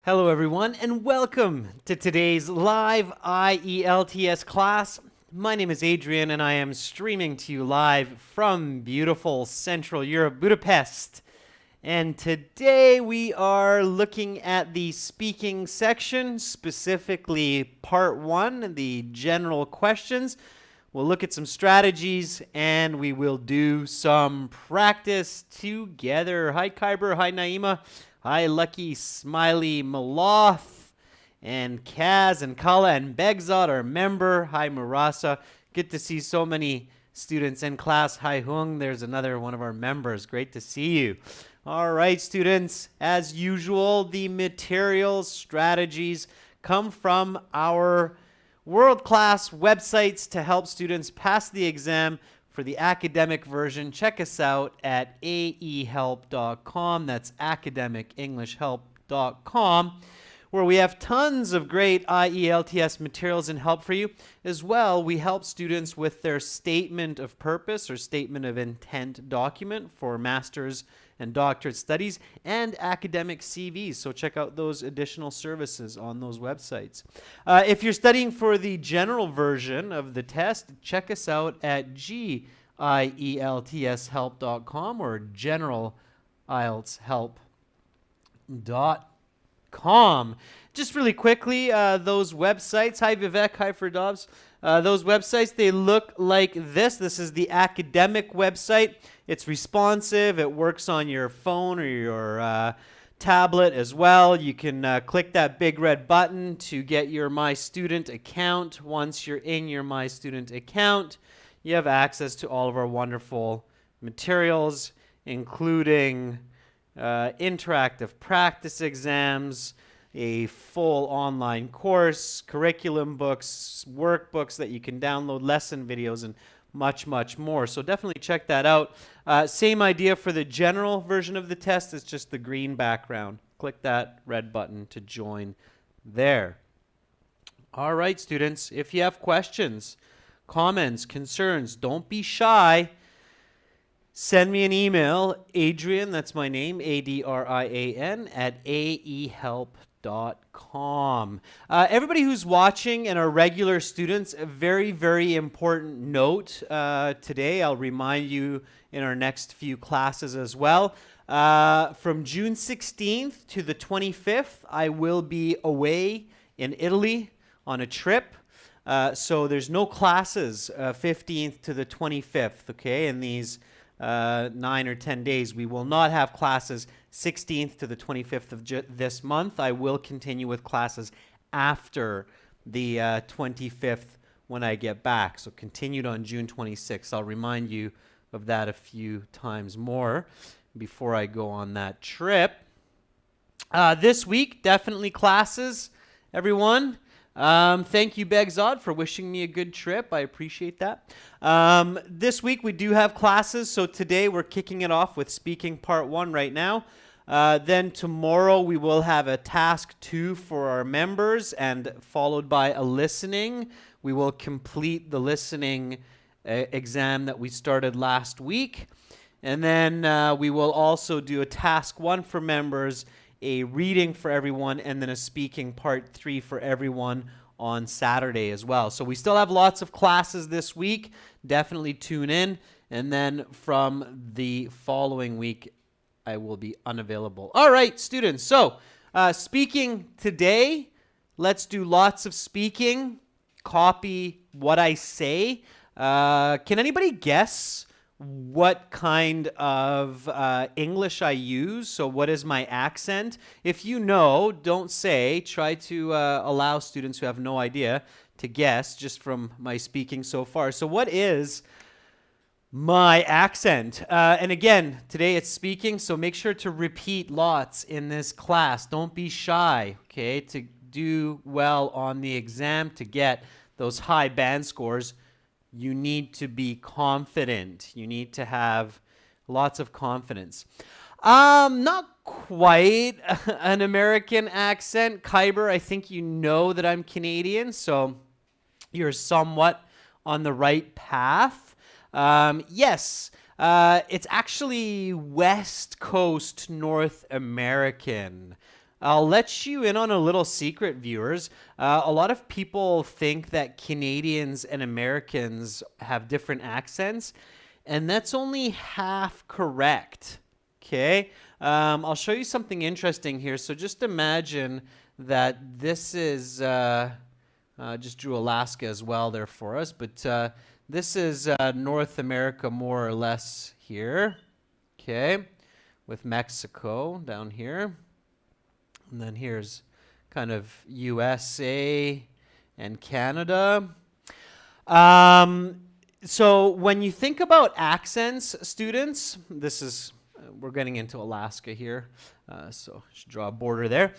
Hello everyone and welcome to today's live IELTS class. My name is Adrian and I am streaming to you live from beautiful Central Europe, Budapest. And today we are looking at the speaking section, specifically part 1, the general questions. We'll look at some strategies and we will do some practice together. Hi Kyber, hi Naima. Hi, Lucky, Smiley, Maloth, and Kaz, and Kala, and Begzad, our member. Hi, Murasa. Good to see so many students in class. Hi, Hung. There's another one of our members. Great to see you. All right, students. As usual, the materials, strategies come from our world-class websites to help students pass the exam. For the academic version, check us out at aehelp.com. That's academicenglishhelp.com, where we have tons of great IELTS materials and help for you. As well, we help students with their statement of purpose or statement of intent document for master's and doctorate studies and academic CVs. So check out those additional services on those websites. If you're studying for the general version of the test, check us out at gieltshelp.com or generalieltshelp.com. Just really quickly, those websites, hi Vivek, hi Ferdovs, those websites, they look like this. This is the academic website. It's responsive. It works on your phone or your tablet as well. You can click that big red button to get your My Student account. Once you're in your My Student account, you have access to all of our wonderful materials, including interactive practice exams, a full online course, curriculum books, workbooks that you can download, lesson videos, and much, much more. So definitely check that out. Same idea for the general version of the test. It's just the green background. Click that red button to join there. All right, students, if you have questions, comments, concerns, don't be shy. Send me an email, Adrian, that's my name, Adrian, at aehelp.com. Everybody who's watching and are regular students, a very, very important note today. I'll remind you in our next few classes as well. From June 16th to the 25th, I will be away in Italy on a trip. So there's no classes 15th to the 25th, okay, in these 9 or 10 days. We will not have classes 16th to the 25th of this month. I will continue with classes after the 25th when I get back. So continued on June 26th. I'll remind you of that a few times more before I go on that trip. This week, definitely classes, everyone. Thank you, Begzad, for wishing me a good trip. I appreciate that. This week we do have classes, so today we're kicking it off with speaking part 1 right now. Then tomorrow we will have a task 2 for our members and followed by a listening. We will complete the listening exam that we started last week. And then we will also do a task 1 for members, a reading for everyone, and then a speaking part 3 for everyone on Saturday as well. So we still have lots of classes this week. Definitely tune in. And then from the following week, I will be unavailable. All right, students. So speaking today, let's do lots of speaking. Copy what I say. Can anybody guess what kind of English I use? So what is my accent? If you know, don't say. Try to allow students who have no idea to guess just from my speaking so far. So what is my accent? And again, today it's speaking, so make sure to repeat lots in this class. Don't be shy, okay? To do well on the exam, to get those high band scores, you need to be confident. You need to have lots of confidence. Not quite an American accent. Kyber, I think you know that I'm Canadian, so you're somewhat on the right path. Yes, it's actually West Coast North American. I'll let you in on a little secret, viewers. A lot of people think that Canadians and Americans have different accents, and that's only half correct. Okay, I'll show you something interesting here. So just imagine that this is, just drew Alaska as well there for us, but this is North America more or less here. Okay, with Mexico down here. And then here's kind of USA and Canada. So when you think about accents, students, this is, we're getting into Alaska here, so I should draw a border there.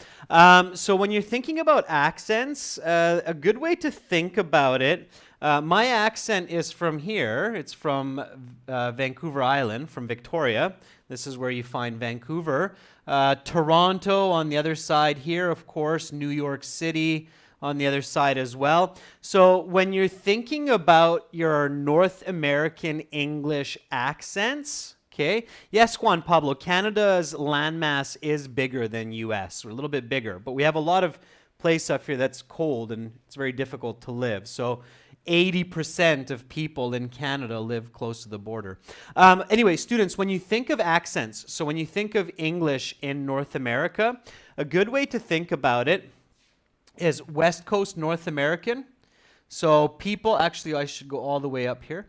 So when you're thinking about accents, a good way to think about it, my accent is from here. It's from Vancouver Island, from Victoria. This is where you find Vancouver. Toronto on the other side here, of course, New York City on the other side as well. So when you're thinking about your North American English accents, okay, yes, Juan Pablo, Canada's landmass is bigger than US. We're a little bit bigger, but we have a lot of place up here that's cold and it's very difficult to live. So 80% of people in Canada live close to the border. Anyway, students, when you think of accents, so when you think of English in North America, a good way to think about it is West Coast North American. So people, actually, I should go all the way up here.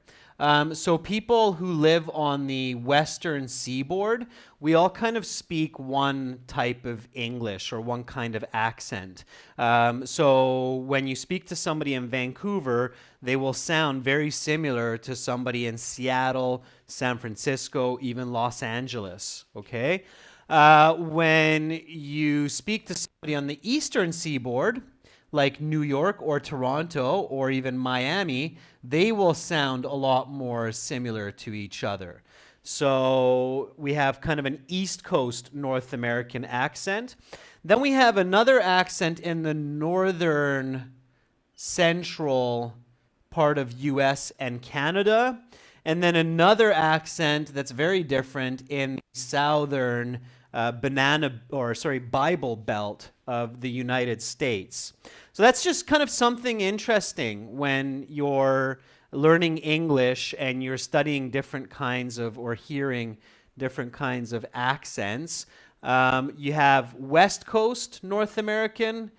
So people who live on the western seaboard, we all kind of speak one type of English or one kind of accent. So when you speak to somebody in Vancouver, they will sound very similar to somebody in Seattle, San Francisco, even Los Angeles, okay? When you speak to somebody on the eastern seaboard, like New York or Toronto or even Miami, they will sound a lot more similar to each other. So we have kind of an East Coast North American accent. Then we have another accent in the northern central part of US and Canada. And then another accent that's very different in the southern Bible Belt of the United States. So that's just kind of something interesting when you're learning English and you're studying different kinds of, or hearing different kinds of accents. You have West Coast North American,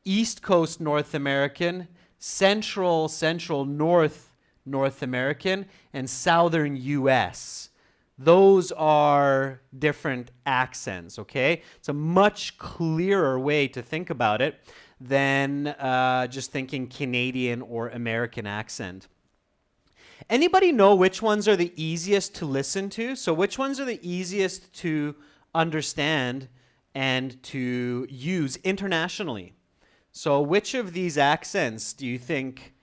East Coast North American, Central North American, and Southern US. Those are different accents, okay? It's a much clearer way to think about it than just thinking Canadian or American accent. Anybody know which ones are the easiest to listen to? So which ones are the easiest to understand and to use internationally? So which of these accents do you think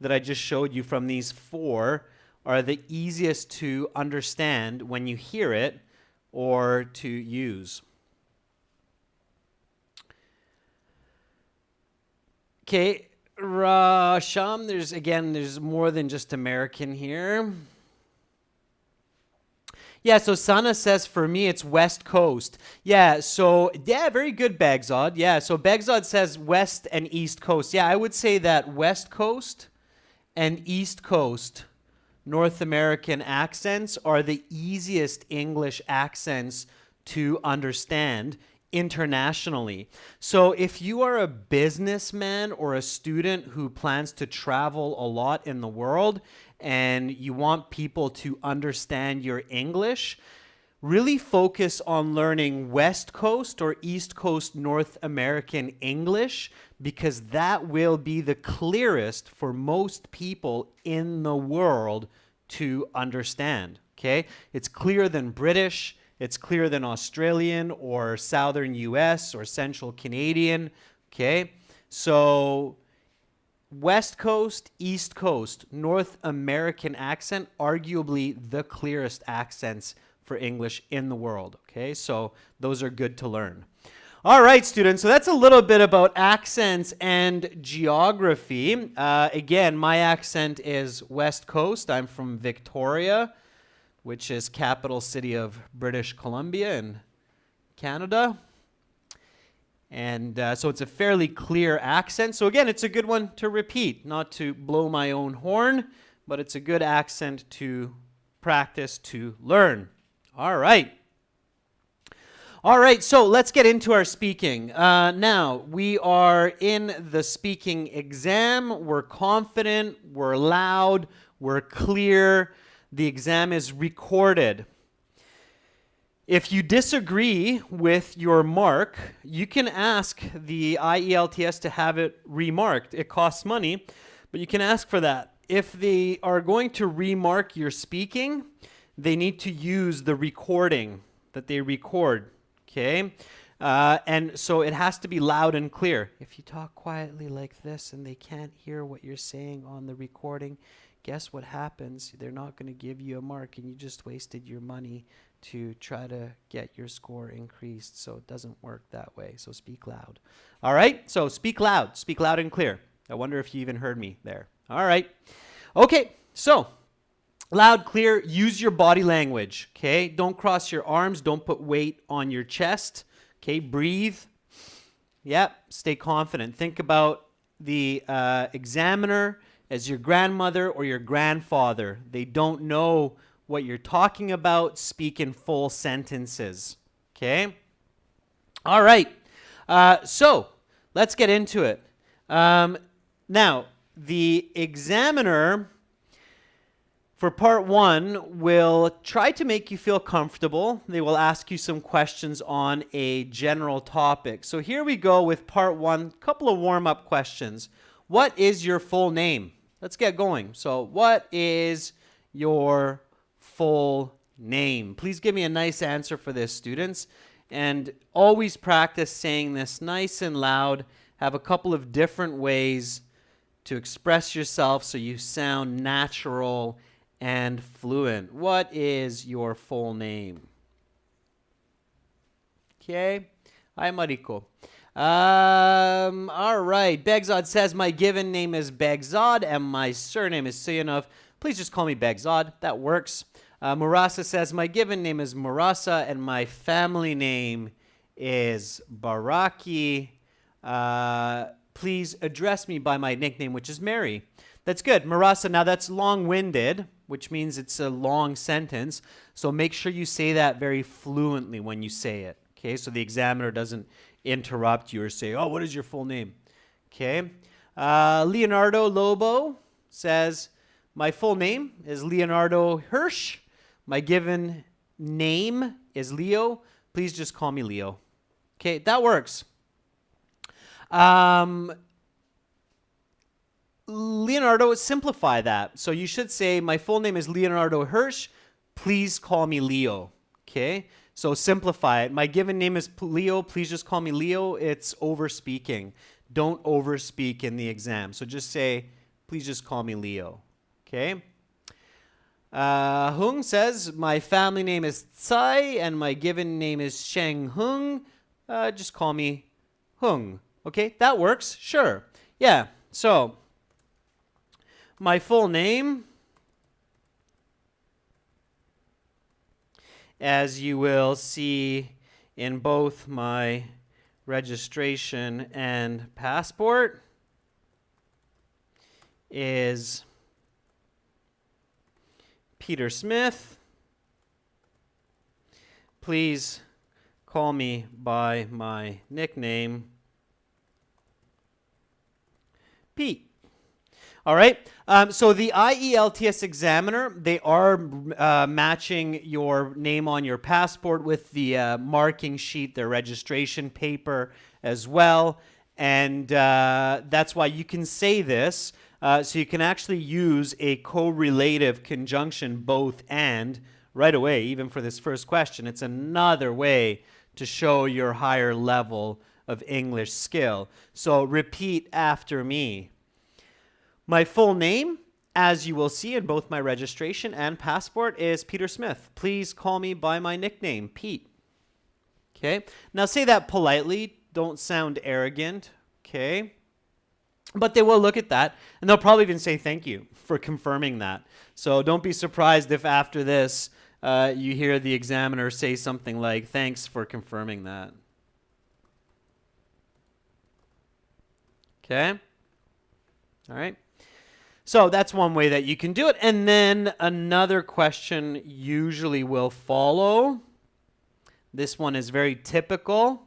that I just showed you from these four are the easiest to understand when you hear it or to use? Okay, Rasham, there's more than just American here. Yeah, so Sana says, for me, it's West Coast. Yeah, very good, Bagzod. Yeah, so Bagzod says West and East Coast. Yeah, I would say that West Coast and East Coast North American accents are the easiest English accents to understand internationally. So if you are a businessman or a student who plans to travel a lot in the world and you want people to understand your English, really focus on learning West Coast or East Coast North American English, because that will be the clearest for most people in the world to understand, okay? It's clearer than British, it's clearer than Australian or Southern US or Central Canadian, okay? So West Coast, East Coast, North American accent, arguably the clearest accents for English in the world, okay? So those are good to learn. All right, students, so that's a little bit about accents and geography. Again, my accent is West Coast. I'm from Victoria, which is capital city of British Columbia in Canada. And so it's a fairly clear accent. So again, it's a good one to repeat, not to blow my own horn, but it's a good accent to practice, to learn. All right. All right, so let's get into our speaking. Now, we are in the speaking exam. We're confident, we're loud, we're clear. The exam is recorded. If you disagree with your mark, you can ask the IELTS to have it remarked. It costs money, but you can ask for that. If they are going to remark your speaking, they need to use the recording that they record, okay? And so it has to be loud and clear. If you talk quietly like this and they can't hear what you're saying on the recording, guess what happens? They're not going to give you a mark, and you just wasted your money to try to get your score increased. So it doesn't work that way. So speak loud. All right? So speak loud and clear. I wonder if you even heard me there. All right. Okay, so loud, clear, use your body language, okay? Don't cross your arms. Don't put weight on your chest, okay? Breathe. Yep, stay confident. Think about the examiner as your grandmother or your grandfather. They don't know what you're talking about. Speak in full sentences, okay? All right, so let's get into it. Now, the examiner for part one will try to make you feel comfortable. They will ask you some questions on a general topic. So here we go with part one, a couple of warm-up questions. What is your full name? Let's get going. So what is your full name? Please give me a nice answer for this, students. And always practice saying this nice and loud. Have a couple of different ways to express yourself so you sound natural and fluent. What is your full name? Okay. Hi, Mariko. All right. Begzod says, my given name is Begzod and my surname is Sayanov. Please just call me Begzod. That works. Murasa says, my given name is Murasa and my family name is Baraki. Please address me by my nickname, which is Mary. That's good. Murasa, now that's long-winded, which means it's a long sentence. So make sure you say that very fluently when you say it. Okay, so the examiner doesn't interrupt you or say, oh, what is your full name? Okay. Leonardo Lobo says, my full name is Leonardo Hirsch. My given name is Leo. Please just call me Leo. Okay, that works. Leonardo, simplify that. So you should say, my full name is Leonardo Hirsch. Please call me Leo. Okay? So simplify it. My given name is Leo. Please just call me Leo. It's over-speaking. Don't over-speak in the exam. So just say, please just call me Leo. Okay? Hung says, my family name is Tsai and my given name is Sheng Hung. Just call me Hung. Okay? That works. Sure. Yeah. So, my full name, as you will see in both my registration and passport, is Peter Smith. Please call me by my nickname, Pete. All right. So the IELTS examiner, they are matching your name on your passport with the marking sheet, their registration paper as well. And that's why you can say this. So you can actually use a correlative conjunction, both and, right away, even for this first question. It's another way to show your higher level of English skill. So repeat after me. My full name, as you will see in both my registration and passport, is Peter Smith. Please call me by my nickname, Pete. Okay? Now say that politely. Don't sound arrogant. Okay? But they will look at that, and they'll probably even say thank you for confirming that. So don't be surprised if after this you hear the examiner say something like, thanks for confirming that. Okay? All right. So that's one way that you can do it. And then another question usually will follow. This one is very typical.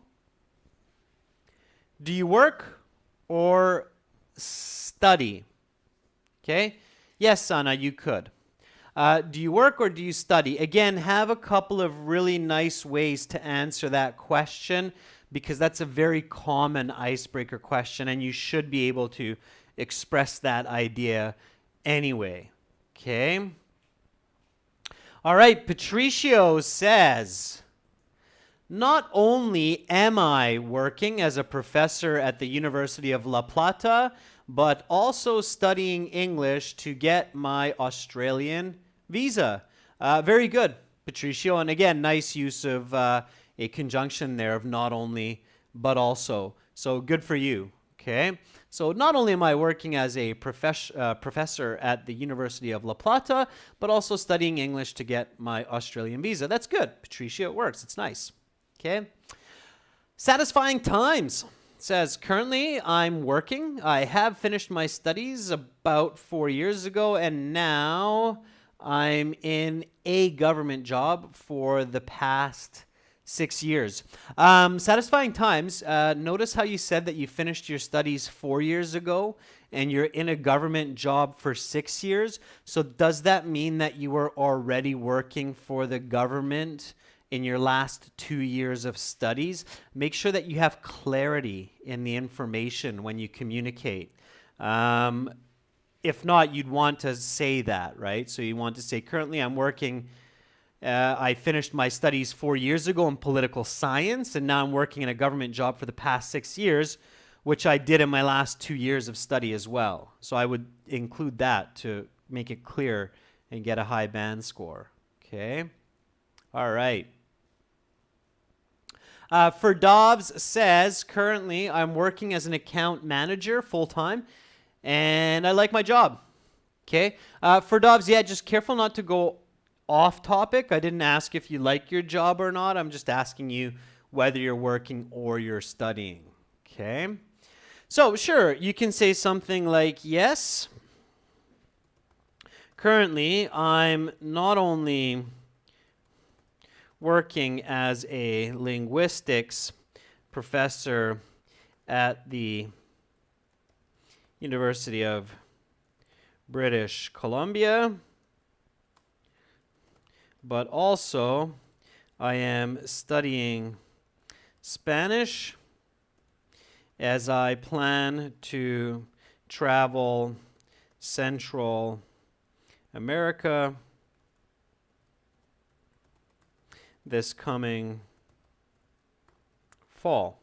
Do you work or study? Okay. Yes, Anna, you could. Do you work or do you study? Again, have a couple of really nice ways to answer that question because that's a very common icebreaker question and you should be able to express that idea anyway. Okay. All right. Patricio says, not only am I working as a professor at the University of La Plata, but also studying English to get my Australian visa. Very good, Patricio. And again, nice use of a conjunction there of not only, but also. So good for you. Okay. So not only am I working as a professor at the University of La Plata, but also studying English to get my Australian visa. That's good, Patricio. It works. It's nice. Okay. Satisfying times says, currently I'm working. I have finished my studies about 4 years ago, and now I'm in a government job for the past 6 years. Satisfying times. Notice how you said that you finished your studies 4 years ago and you're in a government job for 6 years. So does that mean that you were already working for the government in your last 2 years of studies? Make sure that you have clarity in the information when you communicate. If not, you'd want to say that, right? So you want to say, currently I'm working, I finished my studies 4 years ago in political science, and now I'm working in a government job for the past 6 years, which I did in my last 2 years of study as well. So I would include that to make it clear and get a high band score. Okay? All right. For Dobbs says, currently I'm working as an account manager full-time, and I like my job. Okay. For Dobbs, yeah, just careful not to go off topic. I didn't ask if you like your job or not. I'm just asking you whether you're working or you're studying. Okay. So sure, you can say something like, yes, currently I'm not only working as a linguistics professor at the University of British Columbia, but also I am studying Spanish as I plan to travel Central America this coming fall.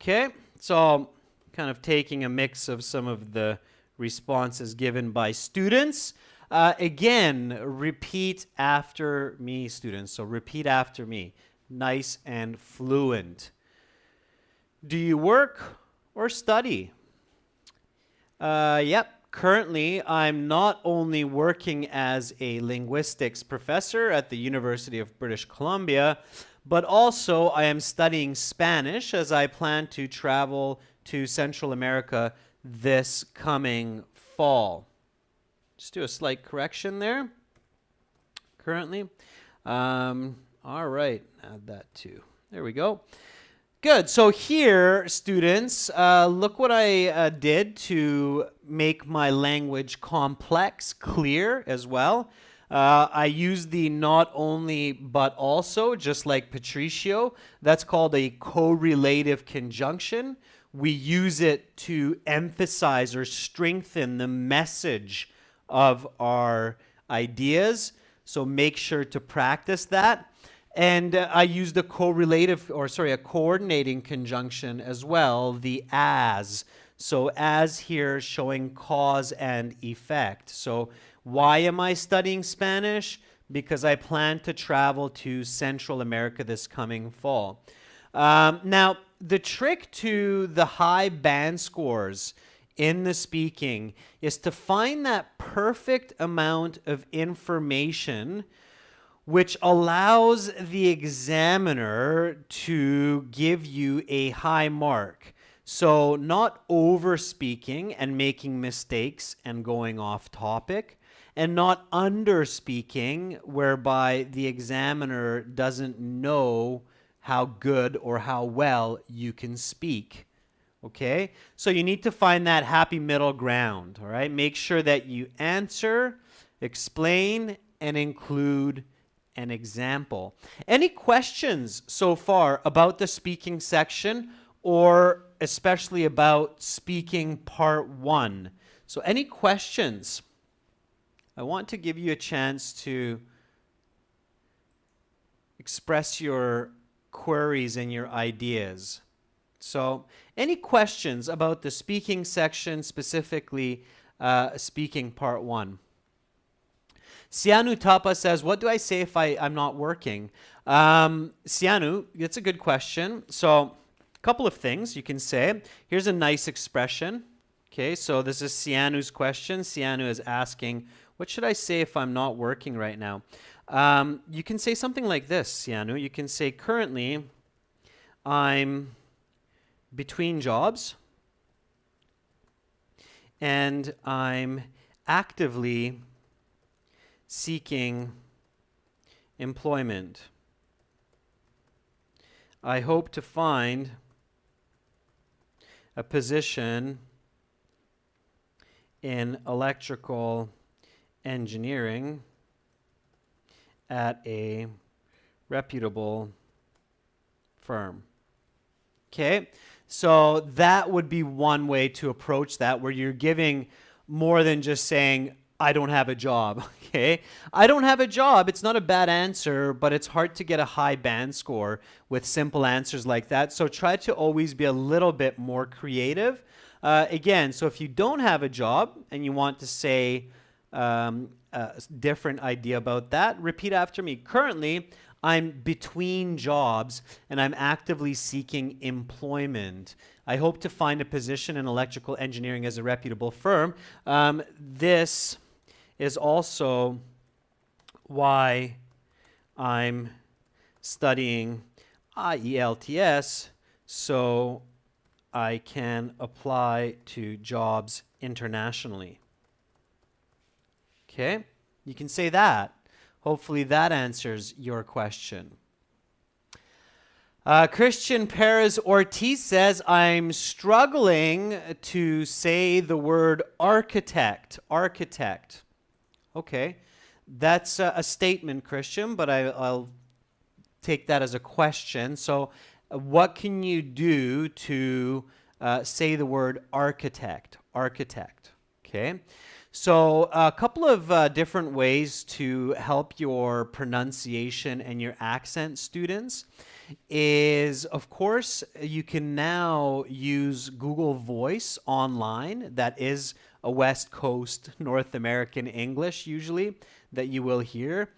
Okay, so kind of taking a mix of some of the responses given by students. Again, repeat after me, students. So repeat after me. Nice and fluent. Do you work or study? Yep. Currently, I'm not only working as a linguistics professor at the University of British Columbia, but also I am studying Spanish as I plan to travel to Central America this coming fall. Just do a slight correction there. Currently. All right, add that too. There we go. Good. So here, students, look what I did to make my language complex, clear as well. I used the not only but also, just like Patricio. That's called a correlative conjunction. We use it to emphasize or strengthen the message of our ideas. So make sure to practice that. And I used a coordinating conjunction as well, the as. So as here showing cause and effect. So why am I studying Spanish? Because I plan to travel to Central America this coming fall. Now, the trick to the high band scores in the speaking is to find that perfect amount of information which allows the examiner to give you a high mark. So not over speaking and making mistakes and going off topic, and not under speaking whereby the examiner doesn't know how good or how well you can speak. Okay? So you need to find that happy middle ground, all right? Make sure that you answer, explain, and include an example. Any questions so far about the speaking section, or especially about speaking part 1? So any questions? I want to give you a chance to express your queries and your ideas. So any questions about the speaking section, specifically speaking part 1? Sianu Tapa says, what do I say if I'm not working? Sianu, that's a good question. So a couple of things you can say. Here's a nice expression. Okay, so this is Sianu's question. Sianu is asking, what should I say if I'm not working right now? You can say something like this, Sianu. You can say, currently, I'm between jobs, and I'm actively seeking employment. I hope to find a position in electrical engineering at a reputable firm. Okay, so that would be one way to approach that, where you're giving more than just saying, I don't have a job. Okay, I don't have a job. It's not a bad answer, but it's hard to get a high band score with simple answers like that. So try to always be a little bit more creative. Again, so if you don't have a job and you want to say a different idea about that, repeat after me. Currently, I'm between jobs and I'm actively seeking employment. I hope to find a position in electrical engineering as a reputable firm. This is also why I'm studying IELTS, so I can apply to jobs internationally. Okay, you can say that. Hopefully that answers your question. Christian Perez Ortiz says, I'm struggling to say the word architect. Architect. Okay, that's a statement, Christian, but I'll take that as a question. So what can you do to say the word architect? Architect. Okay. So a couple of different ways to help your pronunciation and your accent, students, is, of course, you can now use Google Voice online. That is a West Coast North American English, usually, that you will hear.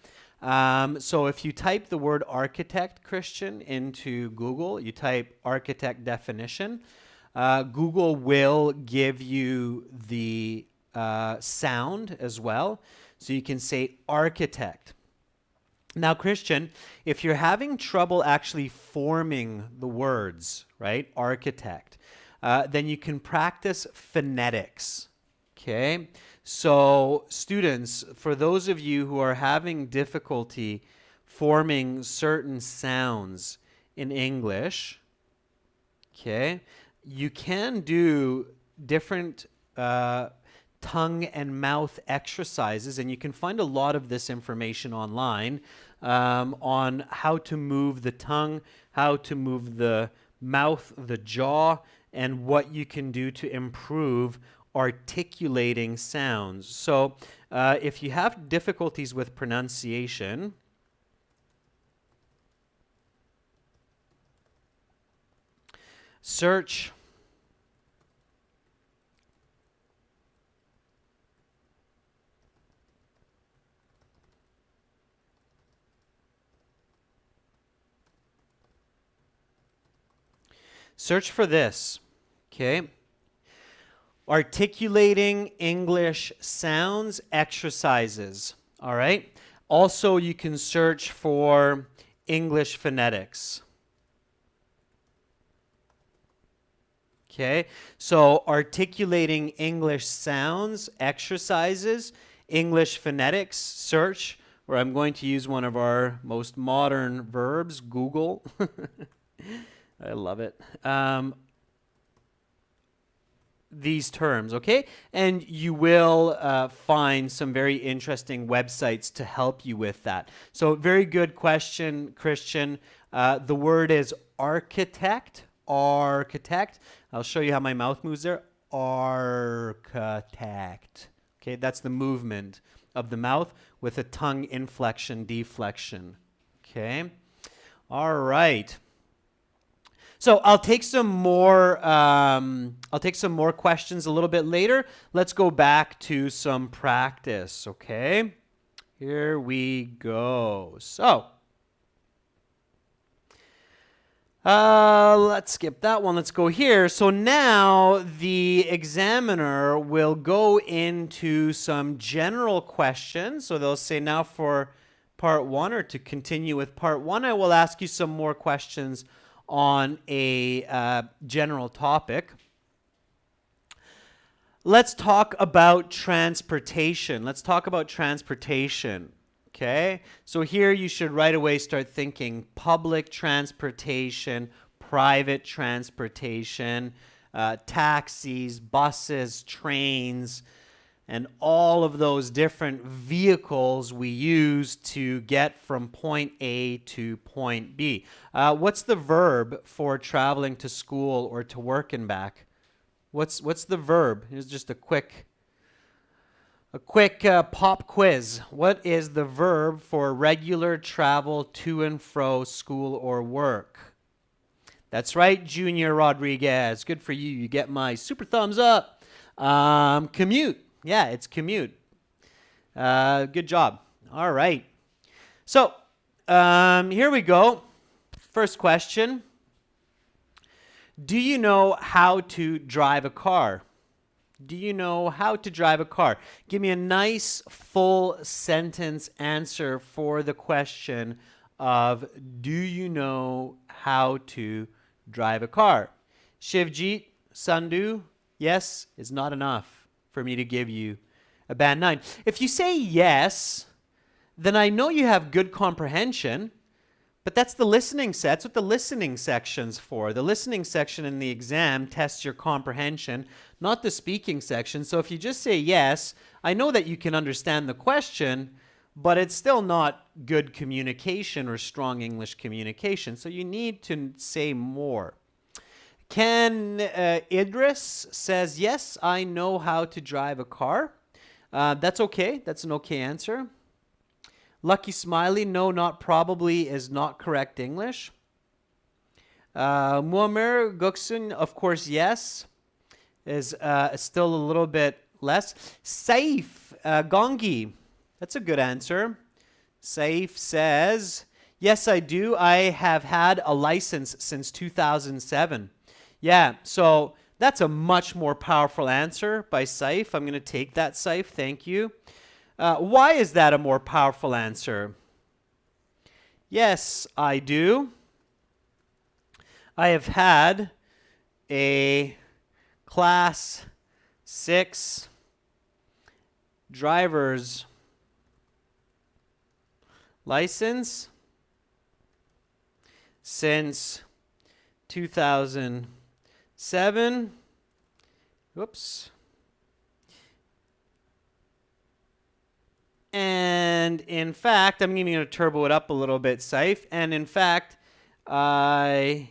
So if you type the word architect, Christian, into Google, you type architect definition, Google will give you the sound as well. So you can say architect. Now, Christian, if you're having trouble actually forming the words, right, architect, then you can practice phonetics. Okay? So, students, for those of you who are having difficulty forming certain sounds in English, okay, you can do different tongue and mouth exercises, and you can find a lot of this information online on how to move the tongue, how to move the mouth, the jaw, and what you can do to improve articulating sounds. So if you have difficulties with pronunciation, search for this, okay? Articulating English sounds exercises, all right? Also, you can search for English phonetics. Okay, so articulating English sounds, exercises, English phonetics, search, where I'm going to use one of our most modern verbs, Google. I love it. These terms, okay? And you will find some very interesting websites to help you with that. So very good question, Christian. The word is architect. Architect. I'll show you how my mouth moves there. Architect. Okay, that's the movement of the mouth with a tongue inflection, deflection. Okay. All right. So I'll take some more. Questions a little bit later. Let's go back to some practice. Okay. Here we go. So. Let's skip that one. Let's go here. So now the examiner will go into some general questions. So they'll say now for part one, or to continue with part one, I will ask you some more questions on a general topic. Let's talk about transportation. Okay, so here you should right away start thinking public transportation, private transportation, taxis, buses, trains, and all of those different vehicles we use to get from point A to point B. What's the verb for traveling to school or to work and back? What's the verb? Here's just a quick pop quiz. What is the verb for regular travel to and fro school or work? That's right, Junior Rodriguez. Good for you. You get my super thumbs up. Commute. Yeah, it's commute. Good job. All right. So here we go. First question. Do you know how to drive a car? Do you know how to drive a car? Give me a nice full sentence answer for the question of do you know how to drive a car? Shivjit, Sandhu, yes is not enough for me to give you a band 9. If you say yes, then I know you have good comprehension. But that's the listening set. That's what the listening section's for. The listening section in the exam tests your comprehension, not the speaking section. So if you just say yes, I know that you can understand the question, but it's still not good communication or strong English communication. So you need to say more. Ken Idris says, yes, I know how to drive a car. That's okay. That's an okay answer. Lucky Smiley, no, not probably is not correct English. Muammer Guksun, of course, yes, is still a little bit less. Saif Gongi, that's a good answer. Saif says, yes, I do. I have had a license since 2007. Yeah, so that's a much more powerful answer by Saif. I'm going to take that, Saif. Thank you. Why is that a more powerful answer? Yes, I do. I have had a Class 6 driver's license since 2007. Whoops. And in fact, I'm even going to turbo it up a little bit, Saif. And in fact, I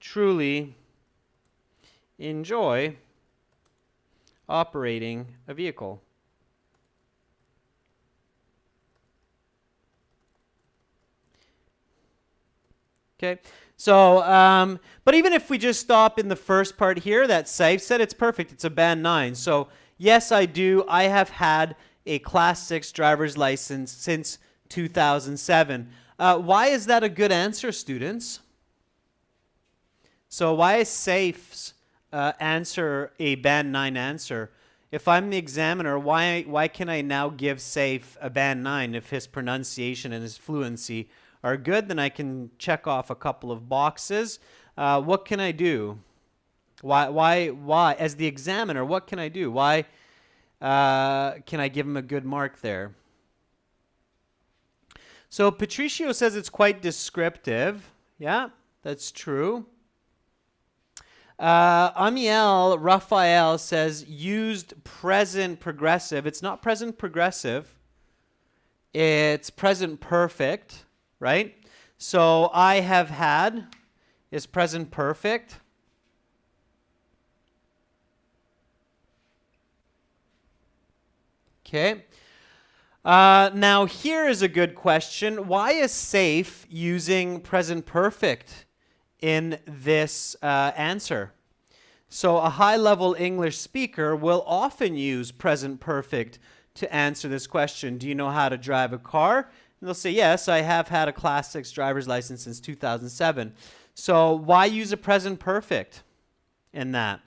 truly enjoy operating a vehicle. Okay. So, but even if we just stop in the first part here, that Saif said, it's perfect. It's a band 9. So, yes, I do. I have had a Class 6 driver's license since 2007. Why is that a good answer, students? So, why is Saif's answer a band 9 answer? If I'm the examiner, why can I now give Saif a band 9 if his pronunciation and his fluency are good, then I can check off a couple of boxes. What can I do? Why? As the examiner, what can I do? Why can I give him a good mark there? So Patricio says it's quite descriptive. Yeah, that's true. Amiel Raphael says used present progressive. It's not present progressive. It's present perfect, right? So I have had is present perfect. Okay. Now here is a good question. Why is safe using present perfect in this answer? So a high-level English speaker will often use present perfect to answer this question. Do you know how to drive a car? And they'll say, yes, I have had a Class 6 driver's license since 2007. So why use a present perfect in that?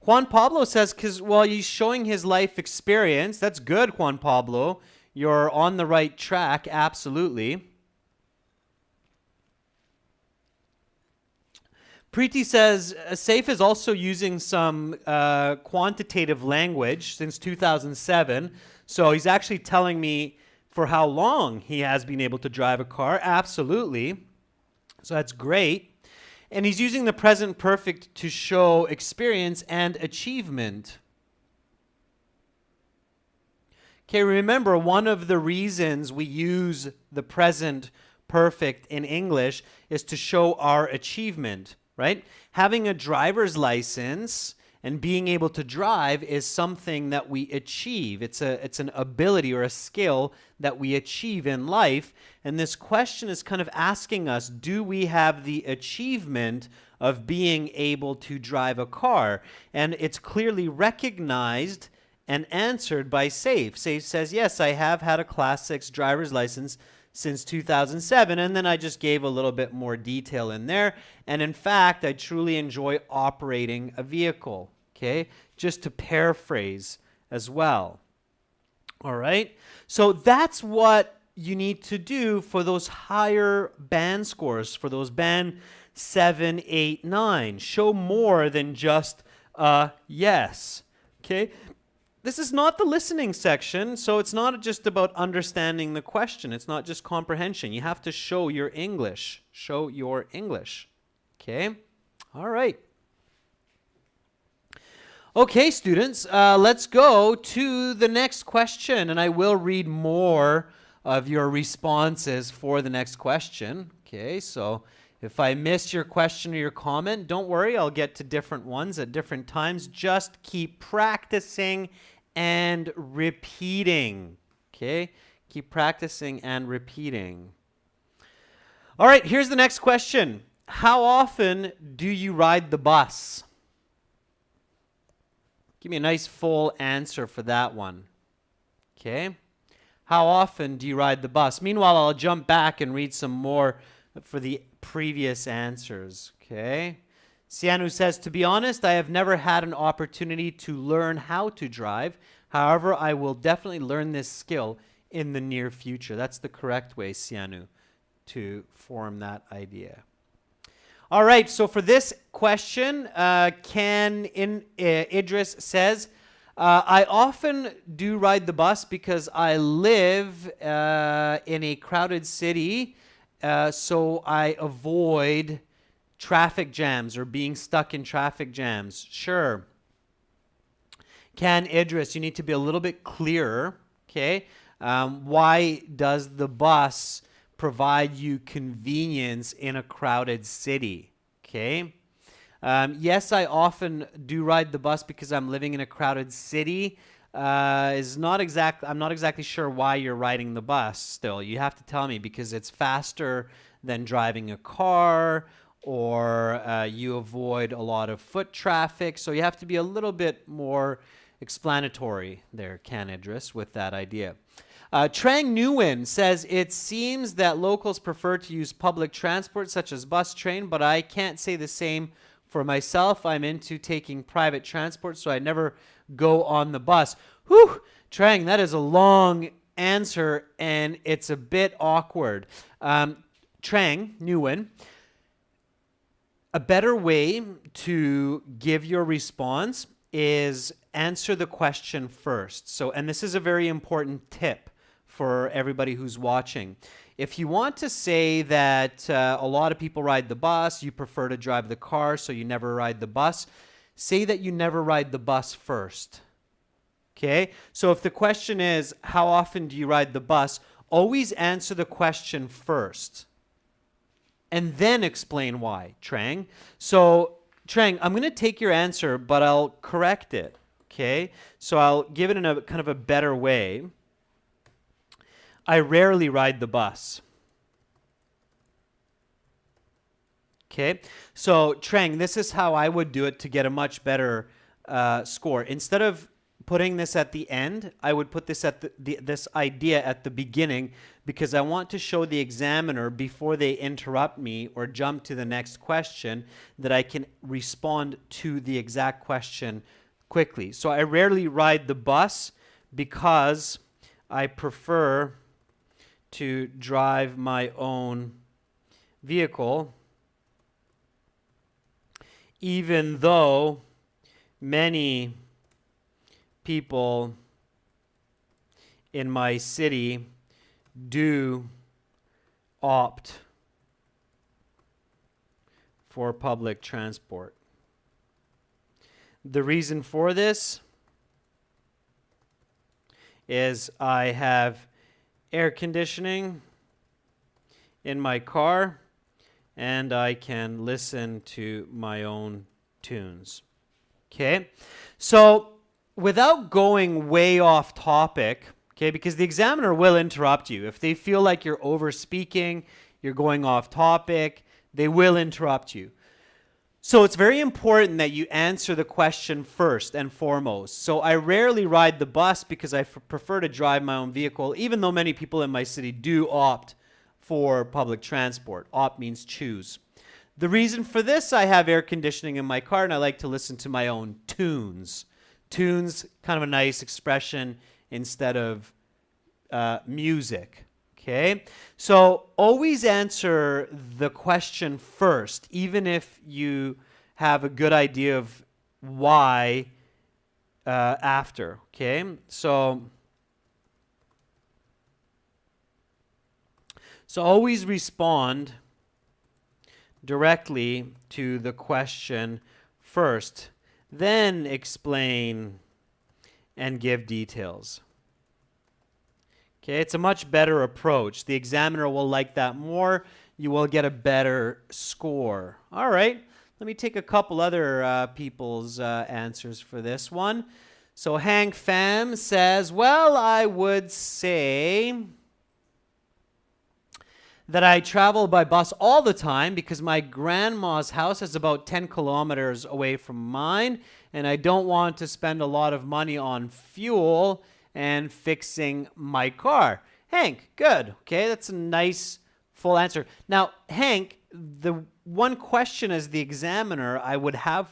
Juan Pablo says, because, well, he's showing his life experience. That's good, Juan Pablo. You're on the right track, absolutely. Preeti says, SAFE is also using some quantitative language since 2007. So he's actually telling me for how long he has been able to drive a car. Absolutely. So that's great. And he's using the present perfect to show experience and achievement. Okay, remember, one of the reasons we use the present perfect in English is to show our achievement, right? Having a driver's license and being able to drive is something that we achieve. It's an ability or a skill that we achieve in life. And this question is kind of asking us, do we have the achievement of being able to drive a car? And it's clearly recognized and answered by SAFE. SAFE says, yes, I have had a Class 6 driver's license since 2007. And then I just gave a little bit more detail in there. And in fact, I truly enjoy operating a vehicle. Okay, just to paraphrase as well. All right, so that's what you need to do for those higher band scores, for those band 7, 8, 9. Show more than just yes. Okay, this is not the listening section, so it's not just about understanding the question. It's not just comprehension. You have to show your English. Show your English. Okay, all right. Okay, students, let's go to the next question, and I will read more of your responses for the next question. Okay, so if I miss your question or your comment, don't worry, I'll get to different ones at different times. Just keep practicing and repeating. Okay, keep practicing and repeating. All right, here's the next question. How often do you ride the bus? Give me a nice full answer for that one. Okay. How often do you ride the bus? Meanwhile, I'll jump back and read some more for the previous answers. Okay. Sianu says, to be honest, I have never had an opportunity to learn how to drive. However, I will definitely learn this skill in the near future. That's the correct way, Sianu, to form that idea. All right, so for this question, Idris says, I often do ride the bus because I live in a crowded city, so I avoid traffic jams or being stuck in traffic jams. Sure. Idris, you need to be a little bit clearer, okay? Why does the bus provide you convenience in a crowded city? Okay. Yes, I often do ride the bus because I'm living in a crowded city. I'm not exactly sure why you're riding the bus still. You have to tell me because it's faster than driving a car, or you avoid a lot of foot traffic. So you have to be a little bit more explanatory there, Idris, with that idea. Trang Nguyen says, it seems that locals prefer to use public transport such as bus, train, but I can't say the same for myself. I'm into taking private transport, so I never go on the bus. Whew, Trang, that is a long answer and it's a bit awkward. Trang Nguyen, a better way to give your response is answer the question first. So, and this is a very important tip for everybody who's watching. If you want to say that a lot of people ride the bus, you prefer to drive the car, so you never ride the bus, say that you never ride the bus first. Okay? So if the question is, how often do you ride the bus? Always answer the question first. And then explain why, Trang. So, Trang, I'm going to take your answer, but I'll correct it. Okay? So I'll give it in a kind of a better way. I rarely ride the bus. Okay? So, Trang, this is how I would do it to get a much better score. Instead of putting this at the end, I would put this at this idea at the beginning, because I want to show the examiner before they interrupt me or jump to the next question that I can respond to the exact question quickly. So I rarely ride the bus because I prefer to drive my own vehicle, even though many people in my city do opt for public transport. The reason for this is I have air conditioning in my car and I can listen to my own tunes. Okay? So, without going way off topic, okay, because the examiner will interrupt you. If they feel like you're over speaking, you're going off topic, they will interrupt you. So it's very important that you answer the question first and foremost. So I rarely ride the bus because I prefer to drive my own vehicle, even though many people in my city do opt for public transport. Opt means choose. The reason for this, I have air conditioning in my car and I like to listen to my own tunes. Tunes, kind of a nice expression instead of music, okay? So always answer the question first, even if you have a good idea of why after, okay? So always respond directly to the question first. Then explain and give details. Okay, it's a much better approach. The examiner will like that more. You will get a better score. All right, let me take a couple other people's answers for this one. So Hank Pham says, well, I would say that I travel by bus all the time because my grandma's house is about 10 kilometers away from mine, and I don't want to spend a lot of money on fuel and fixing my car. Hank, good. Okay, that's a nice full answer. Now, Hank, the one question as the examiner I would have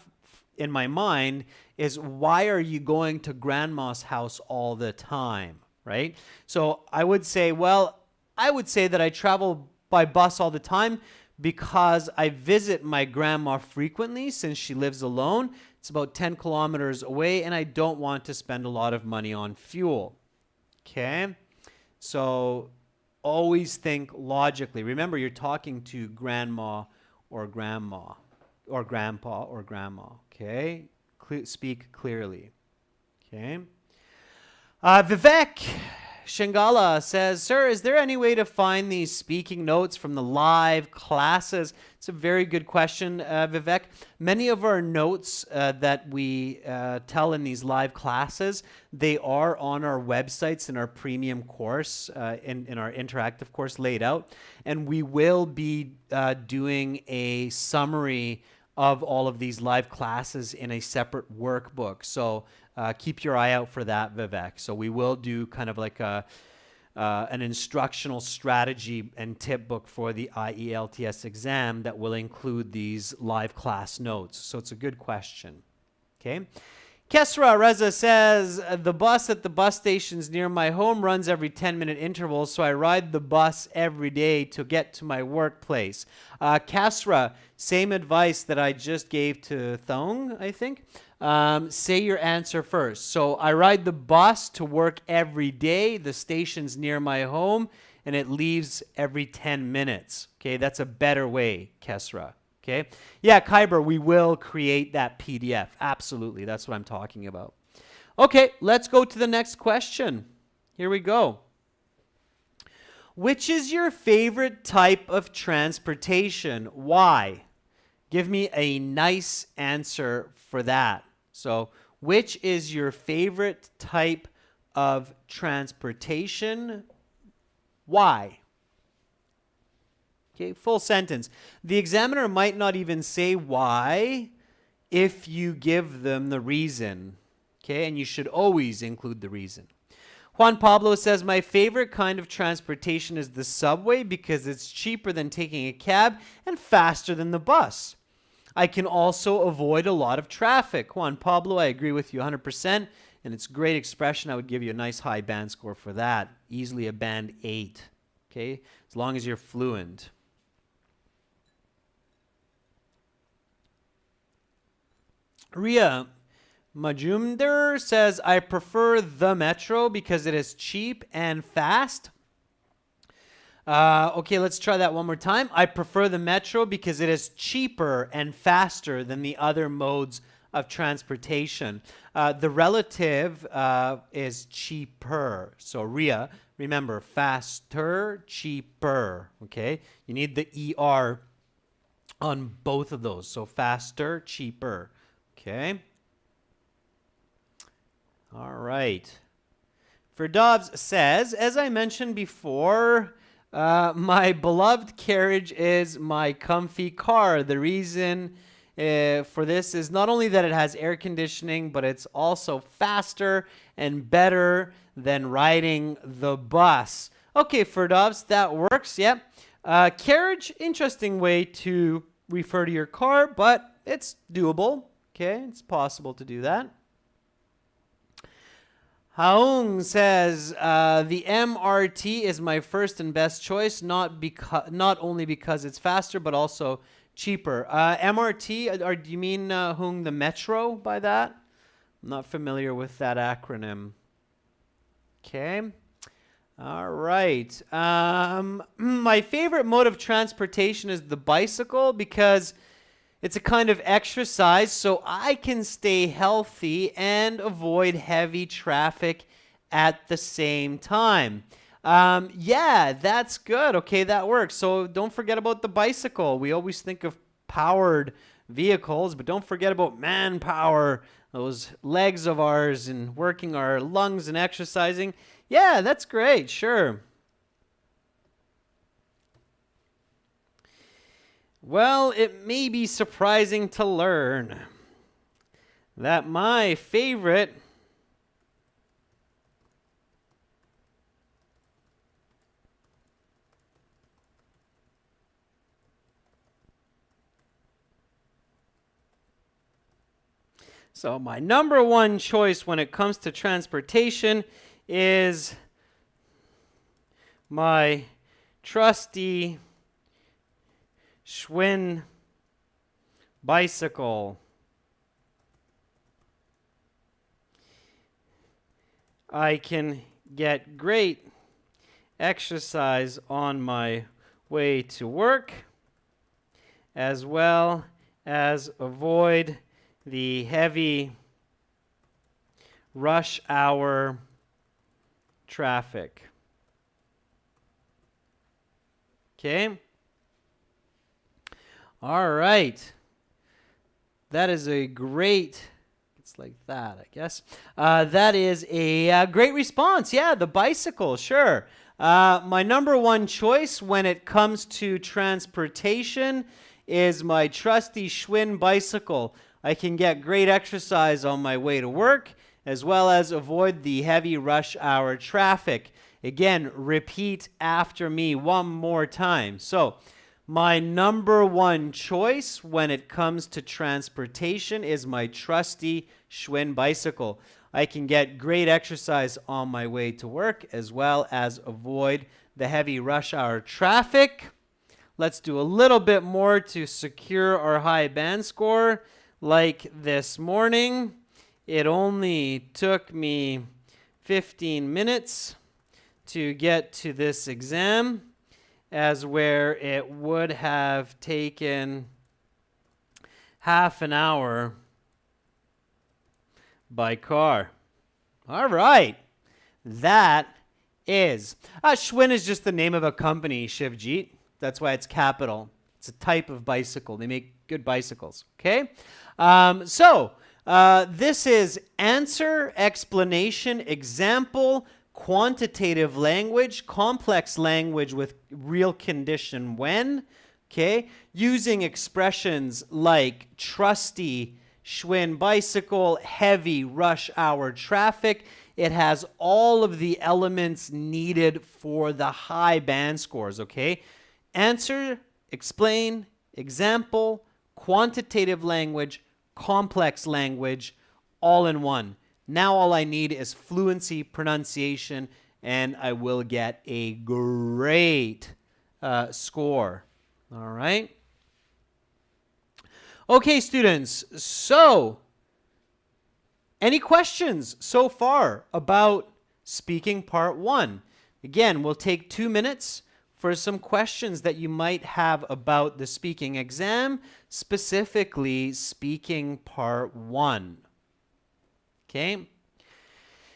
in my mind is, why are you going to grandma's house all the time, right? So I would say, well, I would say that I travel by bus all the time because I visit my grandma frequently since she lives alone. It's about 10 kilometers away and I don't want to spend a lot of money on fuel. Okay? So always think logically. Remember, you're talking to grandma or grandpa or grandma. Okay? Speak clearly. Okay? Vivek Shingala says, sir, is there any way to find these speaking notes from the live classes? It's a very good question, Vivek. Many of our notes that we tell in these live classes, they are on our websites in our premium course, in our interactive course laid out. And we will be doing a summary of all of these live classes in a separate workbook. So keep your eye out for that, Vivek. So we will do kind of like an instructional strategy and tip book for the IELTS exam that will include these live class notes. So it's a good question. Okay. Kesra Reza says, the bus at the bus stations near my home runs every 10-minute intervals, so I ride the bus every day to get to my workplace. Kesra, same advice that I just gave to Thong, I think. Say your answer first. So I ride the bus to work every day. The station's near my home, and it leaves every 10 minutes. Okay, that's a better way, Kesra. Okay. Yeah, Kyber, we will create that PDF. Absolutely. That's what I'm talking about. Okay, let's go to the next question. Here we go. Which is your favorite type of transportation? Why? Give me a nice answer for that. So, which is your favorite type of transportation? Why? Okay, full sentence. The examiner might not even say why if you give them the reason. Okay, and you should always include the reason. Juan Pablo says, my favorite kind of transportation is the subway because it's cheaper than taking a cab and faster than the bus. I can also avoid a lot of traffic. Juan Pablo, I agree with you 100%, and it's a great expression. I would give you a nice high band score for that. Easily a band 8, okay, as long as you're fluent. Ria Majumder says, I prefer the metro because it is cheap and fast. Okay, let's try that one more time. I prefer the metro because it is cheaper and faster than the other modes of transportation. The relative is cheaper. So Ria, remember, faster, cheaper. Okay, you need the ER on both of those. So faster, cheaper. Okay. All right. Firdavs says, as I mentioned before, my beloved carriage is my comfy car. The reason for this is not only that it has air conditioning, but it's also faster and better than riding the bus. Okay, Firdavs, that works. Yep. Carriage, interesting way to refer to your car, but it's doable. Okay, it's possible to do that. Haung says, the MRT is my first and best choice, not only because it's faster, but also cheaper. MRT, do you mean, Hung, the metro by that? I'm not familiar with that acronym. Okay. All right. My favorite mode of transportation is the bicycle because it's a kind of exercise so I can stay healthy and avoid heavy traffic at the same time. Yeah, that's good. Okay, that works. So don't forget about the bicycle. We always think of powered vehicles, but don't forget about manpower, those legs of ours and working our lungs and exercising. Yeah, that's great. Sure. Well, it may be surprising to learn that my favorite my number one choice when it comes to transportation is my trusty Schwinn bicycle. I can get great exercise on my way to work, as well as avoid the heavy rush hour traffic. Okay? All right. That is a great, it's like that, I guess. That is a great response. Yeah, the bicycle, sure. My number one choice when it comes to transportation is my trusty Schwinn bicycle. I can get great exercise on my way to work, as well as avoid the heavy rush hour traffic. Again, repeat after me one more time. So, My number one choice when it comes to transportation is my trusty Schwinn bicycle. I can get great exercise on my way to work as well as avoid the heavy rush hour traffic. Let's do a little bit more to secure our high band score. Like this morning, it only took me 15 minutes to get to this exam, as where it would have taken half an hour by car. All right. That is. Schwinn is just the name of a company, Shivjeet. That's why it's capital. It's a type of bicycle. They make good bicycles. Okay? This is answer, explanation, example, quantitative language, complex language with real condition when, okay, using expressions like trusty Schwinn bicycle, heavy rush hour traffic. It has all of the elements needed for the high band scores, okay? Answer, explain, example, quantitative language, complex language, all in one. Now all I need is fluency, pronunciation, and I will get a great score. All right? Okay, students. So, any questions so far about speaking part 1? Again, we'll take 2 minutes for some questions that you might have about the speaking exam, specifically speaking part 1. Okay.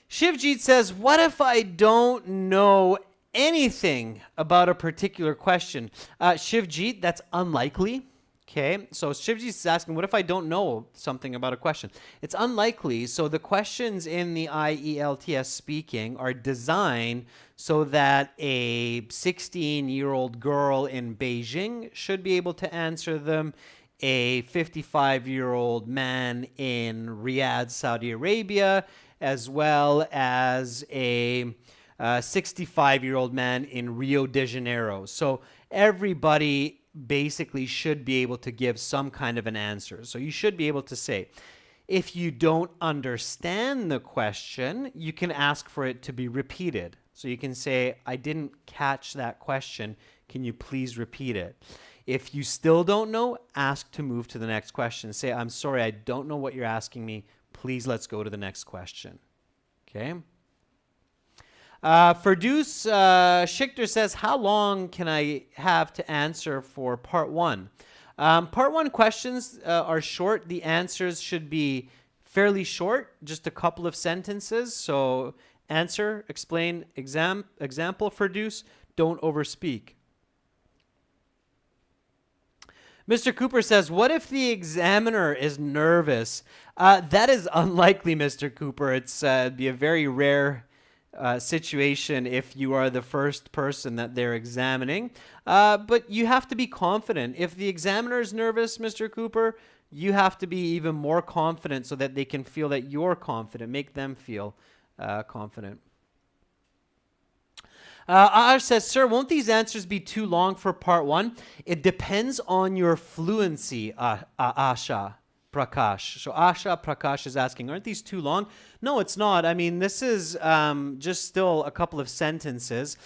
Shivjeet says, what if I don't know anything about a particular question? Shivjeet, that's unlikely. Okay, so Shivjeet is asking, what if I don't know something about a question? It's unlikely. So the questions in the IELTS speaking are designed so that a 16-year-old girl in Beijing should be able to answer them. A 55-year-old man in Riyadh, Saudi Arabia, as well as a 65-year-old man in Rio de Janeiro. So everybody basically should be able to give some kind of an answer. So you should be able to say, if you don't understand the question, you can ask for it to be repeated. So you can say, I didn't catch that question. Can you please repeat it? If you still don't know, ask to move to the next question. Say, I'm sorry, I don't know what you're asking me. Please let's go to the next question. Okay? Ferdoos Schichter says, how long can I have to answer for part 1? Part 1 questions are short. The answers should be fairly short, just a couple of sentences. So answer, explain, example, Ferdoos, don't overspeak. Mr. Cooper says, what if the examiner is nervous? That is unlikely, Mr. Cooper. It'd be a very rare situation if you are the first person that they're examining. But you have to be confident. If the examiner is nervous, Mr. Cooper, you have to be even more confident so that they can feel that you're confident. Make them feel confident. Ash says, sir, won't these answers be too long for part 1? It depends on your fluency, Asha Prakash. So Asha Prakash is asking, aren't these too long? No, it's not. I mean, this is just still a couple of sentences.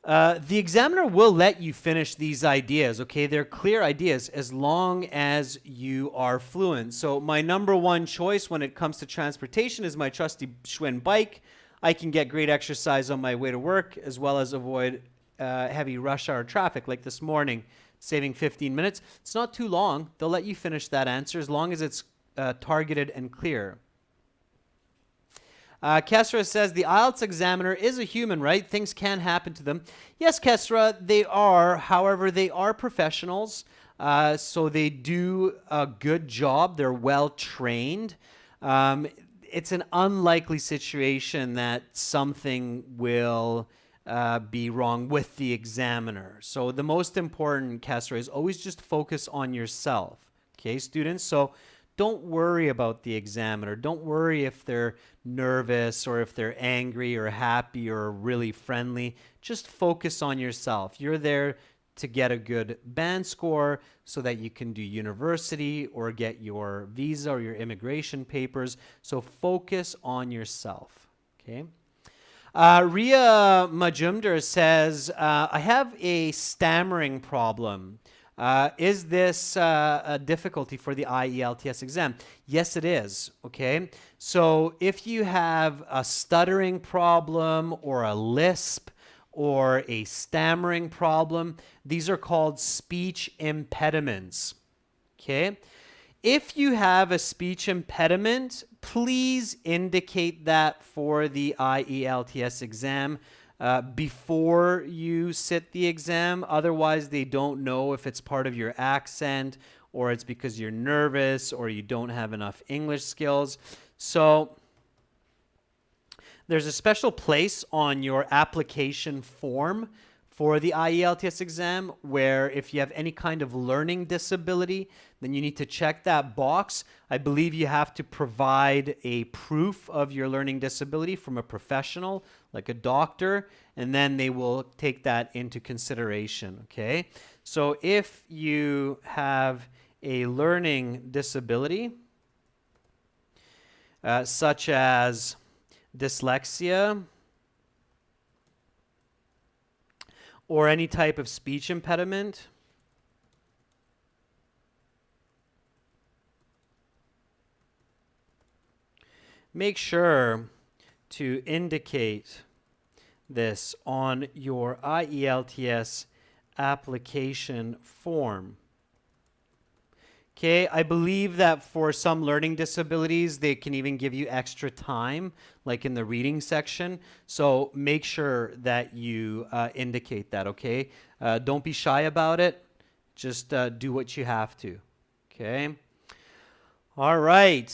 The examiner will let you finish these ideas, okay? They're clear ideas as long as you are fluent. So my number one choice when it comes to transportation is my trusty Schwinn bike. I can get great exercise on my way to work as well as avoid heavy rush hour traffic like this morning, saving 15 minutes. It's not too long. They'll let you finish that answer as long as it's targeted and clear. Kesra says, the IELTS examiner is a human, right? Things can happen to them. Yes, Kesra, they are. However, they are professionals, so they do a good job. They're well trained. It's an unlikely situation that something will be wrong with the examiner. So the most important, Kesra, is always just focus on yourself. Okay, students? So don't worry about the examiner. Don't worry if they're nervous or if they're angry or happy or really friendly. Just focus on yourself. You're there to get a good band score so that you can do university or get your visa or your immigration papers. So focus on yourself, okay? Ria Majumdar says, I have a stammering problem. Is this a difficulty for the IELTS exam? Yes, it is, okay? So if you have a stuttering problem or a lisp or a stammering problem, these are called speech impediments, okay? If you have a speech impediment, please indicate that for the IELTS exam before you sit the exam. Otherwise, they don't know if it's part of your accent or it's because you're nervous or you don't have enough English skills. So there's a special place on your application form for the IELTS exam where if you have any kind of learning disability, then you need to check that box. I believe you have to provide a proof of your learning disability from a professional, like a doctor, and then they will take that into consideration, okay? So if you have a learning disability, such as dyslexia, or any type of speech impediment, make sure to indicate this on your IELTS application form. Okay, I believe that for some learning disabilities, they can even give you extra time, like in the reading section. So make sure that you indicate that, okay? Don't be shy about it. Just do what you have to, okay? All right.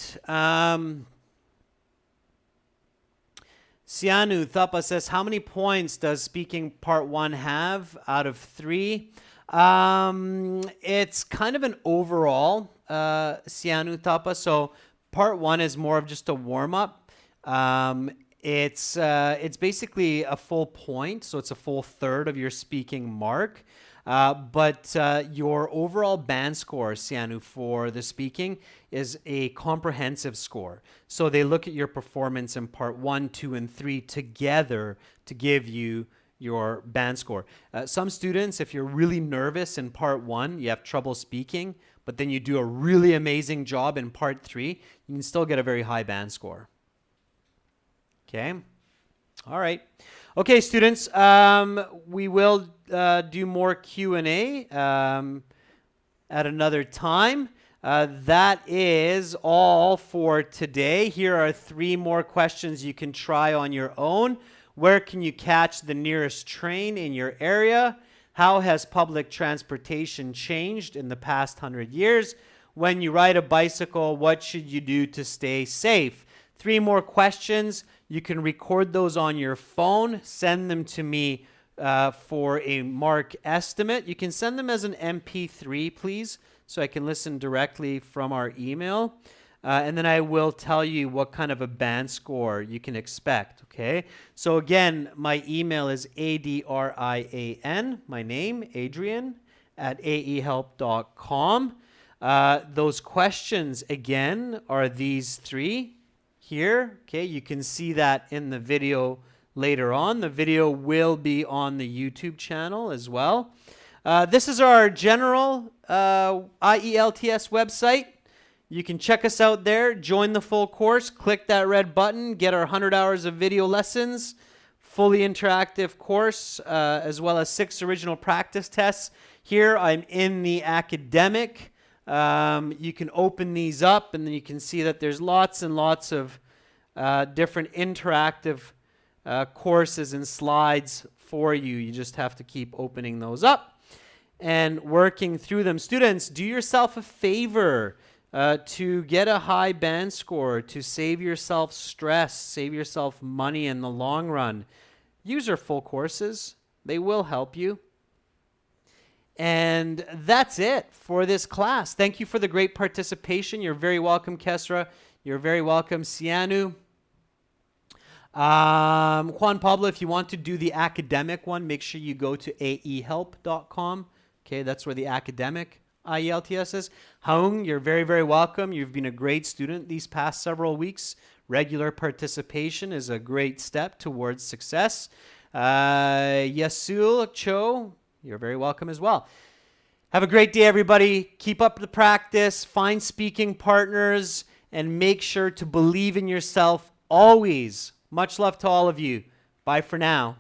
Sianu Thapa says, how many points does speaking part 1 have out of 3? It's kind of an overall, Sianu Thapa. So part 1 is more of just a warm-up. It's basically a full point, so it's a full third of your speaking mark. But your overall band score, Sianu, for the speaking is a comprehensive score. So they look at your performance in part 1, 2, and 3 together to give you your band score. Some students, if you're really nervous in part 1, you have trouble speaking, but then you do a really amazing job in part 3, you can still get a very high band score. Okay? All right. Okay, students, we will do more Q&A at another time. That is all for today. Here are 3 more questions you can try on your own. Where can you catch the nearest train in your area? How has public transportation changed in the past 100 years? When you ride a bicycle, what should you do to stay safe? 3 more questions. You can record those on your phone. Send them to me for a mark estimate. You can send them as an MP3, please, so I can listen directly from our email. And then I will tell you what kind of a band score you can expect, okay? So again, my email is adrian, my name, Adrian, at aehelp.com. Those questions, again, are these 3 here, okay? You can see that in the video later on. The video will be on the YouTube channel as well. This is our general IELTS website. You can check us out there, join the full course, click that red button, get our 100 hours of video lessons, fully interactive course, as well as 6 original practice tests. Here I'm in the academic. You can open these up and then you can see that there's lots and lots of different interactive courses and slides for you. You just have to keep opening those up and working through them. Students, do yourself a favor. To get a high band score, to save yourself stress, save yourself money in the long run, use our full courses. They will help you. And that's it for this class. Thank you for the great participation. You're very welcome, Kesra. You're very welcome, Sianu. Juan Pablo, if you want to do the academic one, make sure you go to aehelp.com. Okay, that's where the academic IELTS is. Haung, you're very, very welcome. You've been a great student these past several weeks. Regular participation is a great step towards success. Yasul Cho, you're very welcome as well. Have a great day, everybody. Keep up the practice, find speaking partners, and make sure to believe in yourself always. Much love to all of you. Bye for now.